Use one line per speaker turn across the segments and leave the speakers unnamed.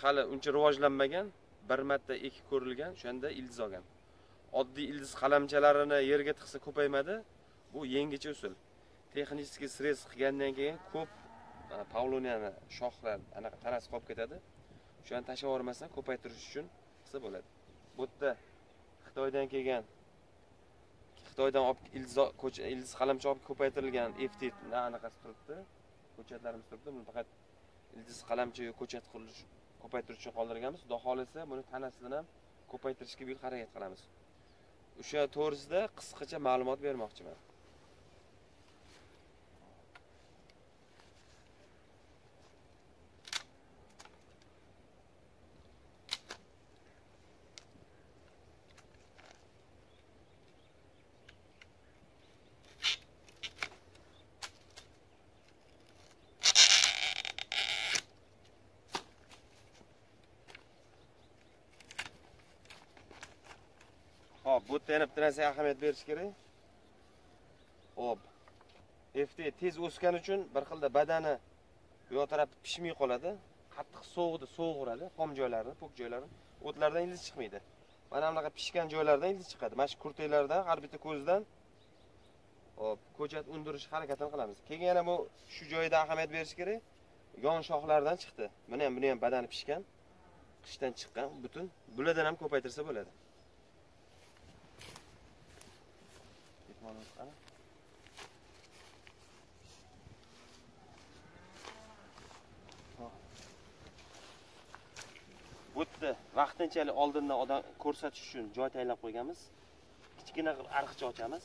hali uncha rivojlanmagan, bir marta ekib ko'rilgan, o'shanda ildiz olgan. Oddiy ildiz qalamchalarini yerga tiqsa ko'paymadi. Bu yangicha usul. Texnik srez qilgandan keyin ko'p pavloniyani shoxlar anaqa tanasi qolib ketadi. O'shani tashlab yubormasdan ko'paytirish uchun qilsa bo'ladi. Bu yerda Xitoydan kelgan, Xitoydan olib ildiz qalamcha olib ko'paytirilgan FT anaqasi turibdi. Ko'chatlarimiz turibdi. Buni faqat ildiz qalamcha ko'chat qilish ko'paytirish uchun qoldirganmiz. Xudo xolisa buni tanasidan ham ko'paytirishga bir harakat qilamiz. O'sha to'g'risida qisqacha ma'lumot bermoqchiman. Hop, bu yerda yana bitta narsaga ahamiyat berish kerak. Hop. FT tez o'sgani uchun bir xilda badani bu yoq tarafi pishmay qoladi. Qattiq sovuquradi, xom joylarini, po'k joylarini. O'tlardan ildiz chiqmaydi. Mana bunaqa pishgan joylardan ildiz chiqadi. Mana shu kurteklardan, har bitta ko'zdan hop, ko'chat undirish harakatini qilamiz. Keyin yana bu shu joyda ahamiyat berish kerak. Yon shoxlardan chiqdi. Buni ham badani pishgan, qishdan chiqqan butun. Bulardan ham ko'paytirsa bo'ladi. Bu yerda vaqtinchalik oldindan odam ko'rsatish uchun joy tayinlab qo'yganmiz. Kichkina ariqcha ochamiz.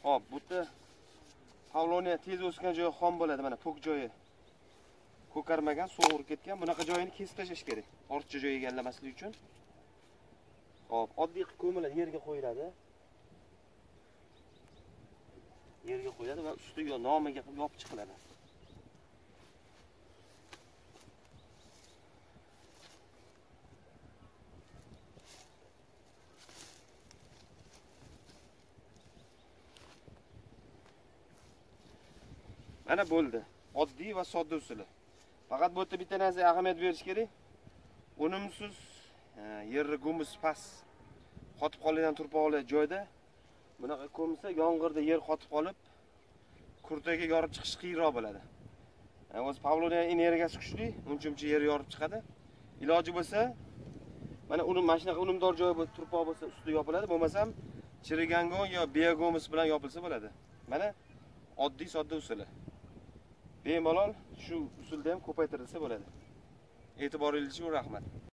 Hop, bu yerda pavloniya tez o'sgan joyi xom bo'ladi, mana po'k joyi. Ko'karmagan, sovuq ketgan, bunaqa joyini kesib tashlash kerak. Ortcha joy egallamaslik uchun. Hop, oddiy ko'miladi, yerga qo'yiladi. Yerga qo'yiladi va ustiga nomiga qilib yopib chiqiladi. Mana bo'ldi. Oddiy va sodda usuli. Faqat bu yerda bitta narsaga ahamiyat berish kerak. Unumsiz yerni gumus past qotib qolgan turpoqli joyda bunaqa ko'msa yomg'irda yer qotib qolib kurtaga yorib chiqish qiyinroq bo'ladi. O'zi pavloniya energiyasi kuchli, uncha yer yorib chiqadi. Iloji bo'lsa mana mana shunaqa unumdor joy bo'lib turpoq bo'lsa usti yopiladi, bo'lmasam chirigangon yo biogomus bilan yopilsa bo'ladi. Mana oddiy sodda usuli. Bemalol shu usulda ham ko'paytirilsa bo'ladi. E'tiboringiz uchun rahmat.